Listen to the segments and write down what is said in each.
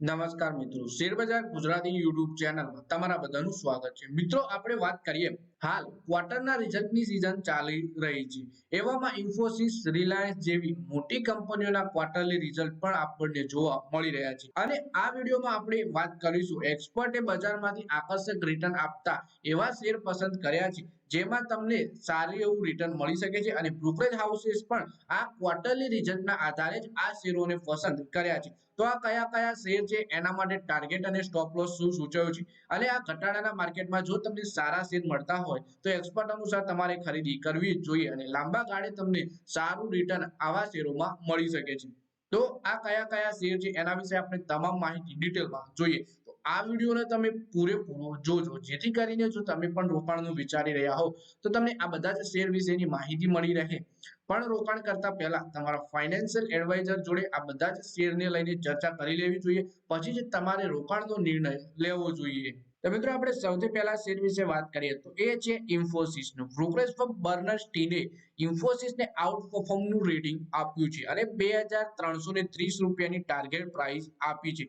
નમસ્કાર મિત્રો, શેરબજાર ગુજરાતી યુટ્યુબ ચેનલમાં તમારા બધાનું સ્વાગત છે। મિત્રો આપણે વાત કરીએ, હાલ ક્વાર્ટરના રિઝલ્ટની સિઝન ચાલી રહી છે। એવામાં ઇન્ફોસિસ, રિલાયન્સ જેવી મોટી કંપનીઓના ક્વાર્ટરલી રિઝલ્ટ પણ આપણને જોવા મળી રહ્યા છે। અને આ વિડીયોમાં આપણે વાત કરીશું એક્સપર્ટે બજારમાંથી આકર્ષક રિટર્ન આપતા એવા શેર પસંદ કર્યા છે જેમાં તમને સારું એવું રિટર્ન મળી શકે છે અને બ્રોકરેજ હાઉસીસ પણ આ ક્વાર્ટરલી રિઝલ્ટના આધારે જ આ શેરોને પસંદ કર્યા છે। તો આ કયા કયા શેર છે, એના માટે ટાર્ગેટ અને સ્ટોપ લોસ શું સૂચવ્યું છે અને આ ઘટાડાના માર્કેટમાં જો તમને સારા શેર મળતા હોય તો એક્સપર્ટ અનુસાર તમારે ખરીદી કરવી જ જોઈએ અને લાંબા ગાળે તમને સારું રિટર્ન આવા શેરોમાં મળી શકે છે। તો આ કયા કયા શેર છે એના વિશે આપણે તમામ માહિતી ડિટેલમાં જોઈએ તો આ વિડીયોને તમે પૂરેપૂરો જોજો, જેથી કરીને જો તમે પણ રોકાણનું વિચારી રહ્યા હો તો તમને આ બધા જ શેર વિશેની માહિતી મળી રહે। પણ રોકાણ કરતા પહેલા તમારા ફાઇનાન્શિયલ એડવાઇઝર જોડે આ બધા જ શેરને લઈને ચર્ચા કરી લેવી જોઈએ, પછી જ તમારે રોકાણનો નિર્ણય લેવો જોઈએ। તો મિત્રો આપણે સૌથી પહેલા શેર વિશે વાત કરીએ તો એ છે ઇન્ફોસિસનું। બ્રોકરેજ ફર્મ બર્નરસ્ટીને ઇન્ફોસિસને આઉટ પરફોર્મનું રેટિંગ આપ્યું છે અને 2330 રૂપિયાની ટાર્ગેટ પ્રાઇસ આપી છે।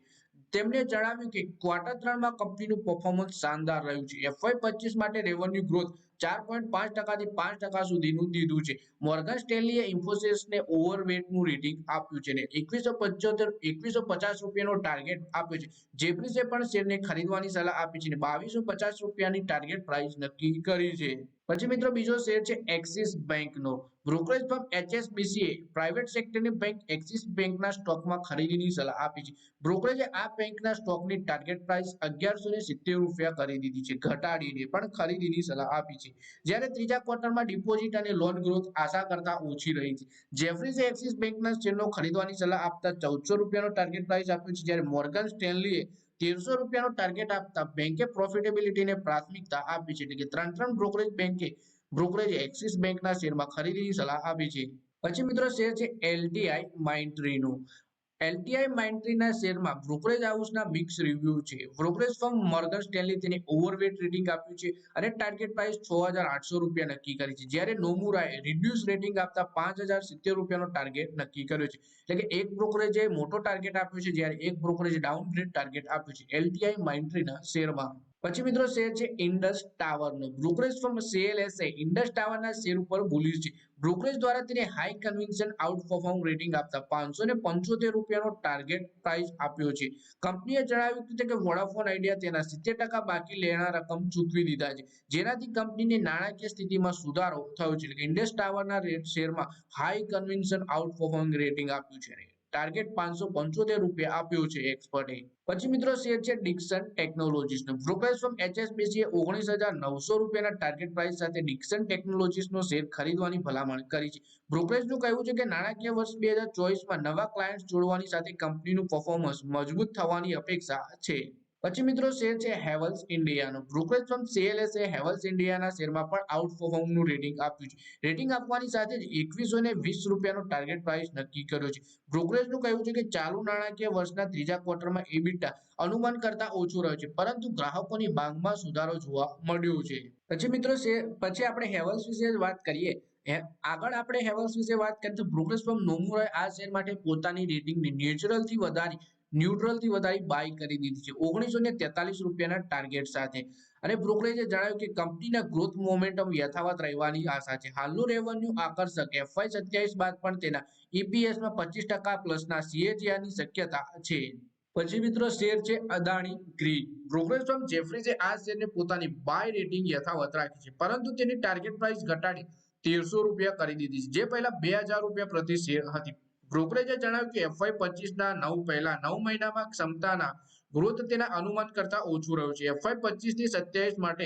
તેમણે જણાવ્યું કે ક્વાર્ટર 3 માં કંપનીનું પરફોર્મન્સ શાનદાર રહ્યું છે। FY25 માટે રેવન્યુ ગ્રોથ 4.5% થી 5% સુધીનું દીધું છે। મોર્ગન સ્ટેનલીએ ઇન્ફોસિસને ઓવરવેટનું રેટિંગ આપ્યું છે અને 2150 રૂપિયાનો ટાર્ગેટ આપ્યો છે। જેફરીસે પણ શેરને ખરીદવાની સલાહ આપી છે અને 2250 રૂપિયાની ટાર્ગેટ પ્રાઇસ નક્કી કરી છે। પછી મિત્રો બીજો શેર છે એક્સિસ બેંકનો। બ્રોકરેજ ફર્મ HSBCએ પ્રાઇવેટ સેક્ટરની બેંક એક્સિસ બેંકના સ્ટોકમાં ખરીદીની સલાહ આપી છે। બ્રોકરેજે આ બેંકના સ્ટોકની ટાર્ગેટ પ્રાઇસ 1170 રૂપિયા કરી દીધી છે, ઘટાડીને પણ ખરીદીની સલાહ આપી છે। જ્યારે ત્રીજા ક્વાર્ટરમાં ડિપોઝિટ અને લોન ગ્રોથ આશા કરતા ઓછી રહી છે। જેફરીસે એક્સિસ બેંકના શેરનો ખરીદવાની સલાહ આપતા 1400 રૂપિયાનો ટાર્ગેટ પ્રાઇસ આપ્યો છે, જ્યારે મોર્ગન સ્ટેનલીએ 1300 રૂપિયાનો ટાર્ગેટ આપતા બેંકે પ્રોફિટેબિલિટીને પ્રાથમિકતા આપી છે। એટલે કે ત્રણ બ્રોકરેજે એક્સિસ બેંકના શેરમાં ખરીદીની સલાહ આપી છે। પછી મિત્રો શેર છે એલટીઆઈ માઇન્ડટ્રીનું। એલટીઆઈ માઇન્ડટ્રીના શેરમાં બ્રોકરેજ હાઉસના મિક્સ રિવ્યુ છે। બ્રોકરેજ ફર્મ મોર્ગન સ્ટેનલી તેને ઓવરવેટ રેટિંગ આપ્યું છે અને ટાર્ગેટ પ્રાઇસ 6800 રૂપિયા નક્કી કરી છે, જ્યારે નોમુરાએ રિડ્યુસ રેટિંગ આપતા 5070 રૂપિયાનો ટાર્ગેટ નક્કી કર્યો છે। એટલે કે એક બ્રોકરેજે મોટો ટાર્ગેટ આપ્યો છે, જ્યારે એક બ્રોકરેજે ડાઉનગ્રેડ ટાર્ગેટ આપ્યું છે એલટીઆઈ માઇન્ડટ્રીના શેરમાં। પછી મિત્રો શેર છે ઇન્ડસ ટાવરનો। બ્રોકરેજ ફર્મ CLSA ઇન્ડસ ટાવરના શેર ઉપર બુલિશ છે। બ્રોકરેજ દ્વારા તેને high conviction outperform rating આપતા 575 રૂપિયાનો ટાર્ગેટ પ્રાઇસ આપ્યો છે। કંપનીએ જણાવ્યું છે કે વોડાફોન આઇડિયા તેના 70% બાકી લેણા રકમ ચૂકવી દીધા છે, જેનાથી કંપનીની નાણાકીય સ્થિતિમાં સુધારો થયો છે। એટલે ઇન્ડસ ટાવરના શેરમાં high conviction outperform rating આપ્યું છે, ટાર્ગેટ 575 રૂપિયા આપ્યો છે એક્સપર્ટે। પછી મિત્રો શેર છે ડિક્સન ટેકનોલોજીસનો। બ્રોકરેજ ફર્મ HSBCએ 19900 રૂપિયાના ટાર્ગેટ પ્રાઇસ સાથે ડિક્સન ટેકનોલોજીસનો શેર ખરીદવાની ભલામણ કરી છે। બ્રોકરેજનું કહેવું છે કે નાણાકીય વર્ષ 2024માં નવા ક્લાયન્ટ્સ જોડવાની સાથે કંપનીનું પરફોર્મન્સ મજબૂત થવાની અપેક્ષા છે। પછી મિત્રો શેર છે હેવલ્સ ઇન્ડિયાનો। બ્રોકરેજ ફર્મ CLSA હેવલ્સ ઇન્ડિયાના શેરમાં પણ આઉટ પરફોર્મનું રેટિંગ આપ્યું છે। રેટિંગ આપવાની સાથે જ 2120 રૂપિયાનો ટાર્ગેટ પ્રાઇસ નક્કી કર્યો છે। બ્રોકરેજનું કહેવું છે કે ચાલુ નાણાકીય વર્ષના ત્રીજા ક્વાર્ટરમાં EBITDA અનુમાન કરતા ઓછું રહ્યું છે, પરંતુ ગ્રાહકોની માંગમાં સુધારો જોવા મળ્યો છે। પછી મિત્રો પછી આપણે હેવલ્સ વિશે વાત કરીએ। આગળ આપણે હેવલ્સ વિશે વાત કરીએ તો બ્રોકરેજ ફર્મ નોમુરાએ આ શેર માટે પોતાની રેટિંગને ન્યુટ્રલથી વધારી બાય કરી દીધી છે 1943 રૂપિયાના ટાર્ગેટ સાથે। અને બ્રોકરેજે જણાવ્યું કે કંપનીના ગ્રોથ મોમેન્ટમ યથાવત રહેવાની આશા છે। હાલનું રેવન્યુ આકર્ષક FY27 બાદ પણ તેના EPSમાં 25% પ્લસના CAGRની શક્યતા છે। પછી મિત્રો શેર છે અદાણી ગ્રીન। બ્રોકરેજ ફર્મ જેફરીસે આ શેરને પોતાની બાય રેટિંગ યથાવત રાખી છે, પરંતુ તેની ટાર્ગેટ પ્રાઇસ ઘટાડી 1300 રૂપિયા કરી દીધી છે, જે પહેલા 2000 રૂપિયા પ્રતિ શેર હતી। બ્રોકરેજે જણાવ્યું કે FY25ના પહેલા 9 મહિનામાં ક્ષમતાના ગ્રોથ તેના અનુમાન કરતા ઓછું રહ્યું છે। FY25 થી 27 માટે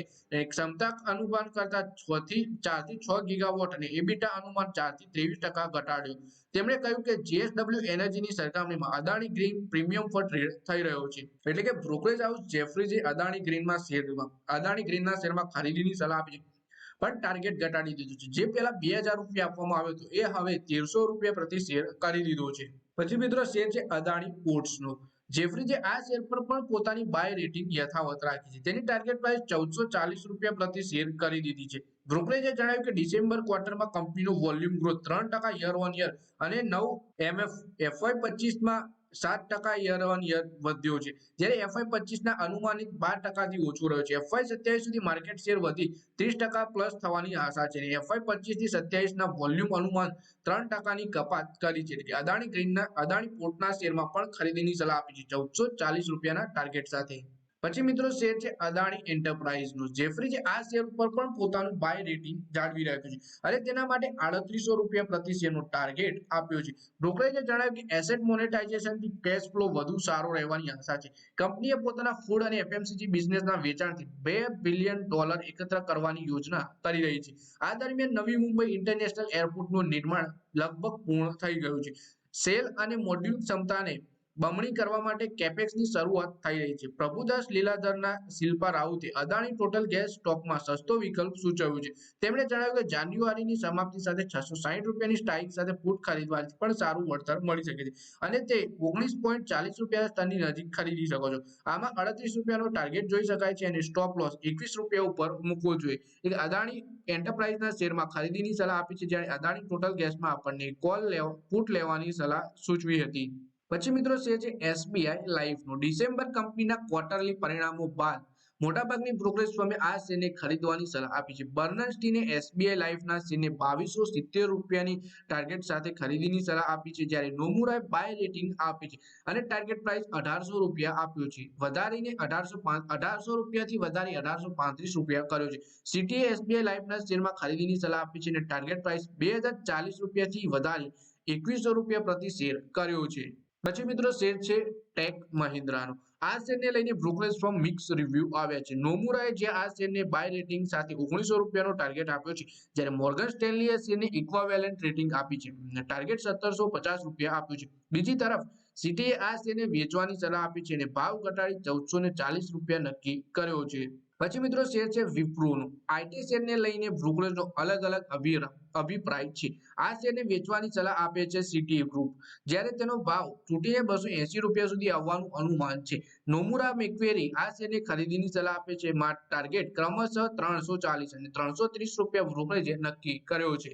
ક્ષમતા અનુમાન કરતા 4 થી 6 ગીગાવોટ અને EBITDA અનુમાન 4 થી 23% ઘટાડ્યો। તેમણે કહ્યું કે JSW એનર્જીની સરખામણીમાં અદાણી ગ્રીન પ્રીમિયમ પર ટ્રેડ થઈ રહ્યો છે। એટલે કે બ્રોકરેજ હાઉસ જેફરીઝે અદાણી ગ્રીનના શેરમાં ખરીદીની સલાહ આપી છે, પણ ટાર્ગેટ ઘટાડી દીધું છે। જે પહેલા 2000 રૂપિયા આપવામાં આવ્યો હતો એ હવે 1300 રૂપિયા પ્રતિ શેર કરી દીધો છે। પછી મિત્રો શેર છે અદાણી પોર્ટ્સનો। જેફરીઝે આ શેર પર પણ પોતાની બાય રેટિંગ યથાવત રાખી છે, તેની ટાર્ગેટ પ્રાઇસ 1440 રૂપિયા પ્રતિ શેર કરી દીધી છે। બ્રોકરેજે જણાવ્યું કે ડિસેમ્બર ક્વાર્ટરમાં કંપનીનો volume growth 3% year on year અને 9 FY25માં 7% યર ઓન યર વધ્યો છે, જ્યારે FY25 ના અનુમાનિત 12% થી ઓછો રહ્યો છે. FY27 સુધી માર્કેટ શેર વધી 30% પ્લસ થવાની આશા છે. FY25 થી 27 ના વોલ્યુમ અનુમાન 3% ની કપાત કરી છે. અદાણી પોર્ટના શેરમાં પણ ખરીદીની સલાહ આપી છે, 1440 રૂપિયાના ટાર્ગેટ સાથે. પછી મિત્રો શેર છે અદાણી એન્ટરપ્રાઇઝનું. જેફરી છે આ શેર ઉપર પણ પોતાનું બાય રેટિંગ જાળવી રાખ્યું છે અને તેના માટે 3800 રૂપિયા પ્રતિ શેરનો ટાર્ગેટ આપ્યો છે. બ્રોકરેજે જણાવ્યું કે એસેટ મોનેટાઇઝેશનથી કેશ ફ્લો વધુ સારો રહેવાની આશા છે. કંપનીએ પોતાના ફૂડ અને એફએમસીજી બિઝનેસના વેચાણથી $2 બિલિયન એકત્ર કરવાની યોજના કરી રહી છે. આ દરમિયાન નવી મુંબઈ ઇન્ટરનેશનલ એરપોર્ટનું નિર્માણ લગભગ પૂર્ણ થઈ ગયું છે. સેલ અને મોડ્યુલ ક્ષમતાને બમણી કરવા માટે કેપેક્સની શરૂઆત થઈ રહી છે. પ્રભુદાસ લીલાધરના શિલ્પા રાઉતે અદાણી ટોટલ ગેસ સ્ટોકમાં સસ્તો વિકલ્પ સૂચવ્યો છે. તેમણે જણાવ્યું કે જાન્યુઆરીની સમાપ્તિ સાથે 660 રૂપિયાની સ્ટ્રાઇક સાથે પુટ ખરીદવાથી પણ સારું વળતર મળી શકે છે અને તે 19.40 રૂપિયા સ્તરની નજીક ખરીદી શકો છો. આમાં 38 રૂપિયાનો ટાર્ગેટ જોઈ શકાય છે અને સ્ટોપ લોસ 21 રૂપિયા ઉપર મૂકવો જોઈએ. એટલે અદાણી એન્ટરપ્રાઇઝના શેરમાં ખરીદીની સલાહ આપી છે, જ્યારે અદાણી ટોટલ ગેસમાં આપણને પુટ લેવાની સલાહ સૂચવી હતી. પછી મિત્રો શેર છે એસબીઆઈ લાઈફનો. ડિસેમ્બર કંપનીના ક્વાર્ટરલી પરિણામો બાદ મોટાભાગની બ્રોકરેજ ફર્મે આ શેરને ખરીદવાની સલાહ આપી છે. બર્નસ્ટીને એસબીઆઈ લાઈફના શેરને 2270 રૂપિયાની ટાર્ગેટ સાથે ખરીદીની સલાહ આપી છે, જ્યારે નોમુરાએ બાય રેટિંગ આપી છે અને ટાર્ગેટ પ્રાઇસ 1800 રૂપિયા આપ્યો છે. વધારીને 1800 રૂપિયાથી વધારી 1835 રૂપિયા કર્યો છે. સિટીએ એસબીઆઈ લાઈફના શેરમાં ખરીદીની સલાહ આપી છે અને ટાર્ગેટ પ્રાઇસ 2040 રૂપિયાથી વધારી 2100 રૂપિયા પ્રતિ શેર કર્યો છે. પછી મિત્રો શેર છે ટેક મહિન્દ્રાનો. આ શેરને લઈને બ્રોકરેજ ફર્મ મિક્સ રિવ્યુ આવ્યા છે. નોમુરાએ જે આ શેરને બાય રેટિંગ સાથે 1900 રૂપિયાનો ટાર્ગેટ આપ્યો છે, જ્યારે મોર્ગન સ્ટેનલીએ શેરને ઇક્વિવેલન્ટ રેટિંગ આપી છે, ટાર્ગેટ 1750 રૂપિયા આપ્યું છે. બીજી તરફ સિટીએ આ શેરને વેચવાની સલાહ આપી છે અને ભાવ ઘટાડી 1440 રૂપિયા નક્કી કર્યો છે. પછી મિત્રો શેર છે વિપ્રોનો. આઈટી શેરને લઈને બ્રોકરેજનો અલગ અભિપ્રાય છે. આ શેરને વેચવાની સલાહ આપે છે સિટી ગ્રુપ, જ્યારે તેનો ભાવ તૂટીને 280 રૂપિયા સુધી આવવાનું અનુમાન છે. નોમુરા મેક્વેરી આ શેરની ખરીદીની સલાહ આપે છે. ટાર્ગેટ ક્રમશઃ 340 અને 330 રૂપિયા બ્રોકરેજે નક્કી કર્યો છે.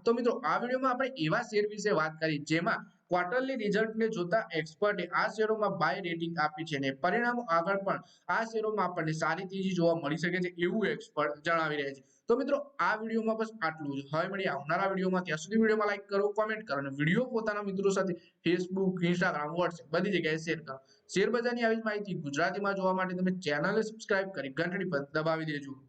તો મિત્રો આ વિડીયોમાં આપણે એવા શેર વિશે વાત કરી જેમાં ક્વાર્ટરલી રિઝલ્ટને જોતા એક્સપર્ટે આ શેરોમાં બાય રેટિંગ આપી છે અને પરિણામો આગળ પણ આ શેરોમાં આપણને સારી તેજી જોવા મળી શકે છે એવું એક્સપર્ટ જણાવી રહ્યા છે. તો મિત્રો આ વિડીયોમાં બસ આટલું જ. હવે મળીએ આવનારા વિડીયોમાં. ત્યાં સુધી વિડીયોમાં લાઈક કરો, કોમેન્ટ કરો અને વિડીયો પોતાના મિત્રો સાથે ફેસબુક, ઇન્સ્ટાગ્રામ, વોટ્સએપ બધી જગ્યાએ શેર કરો. શેર બજારની આવી જ માહિતી ગુજરાતીમાં જોવા માટે તમે ચેનલને સબસ્ક્રાઇબ કરી ઘંટડી પર દબાવી દેજો.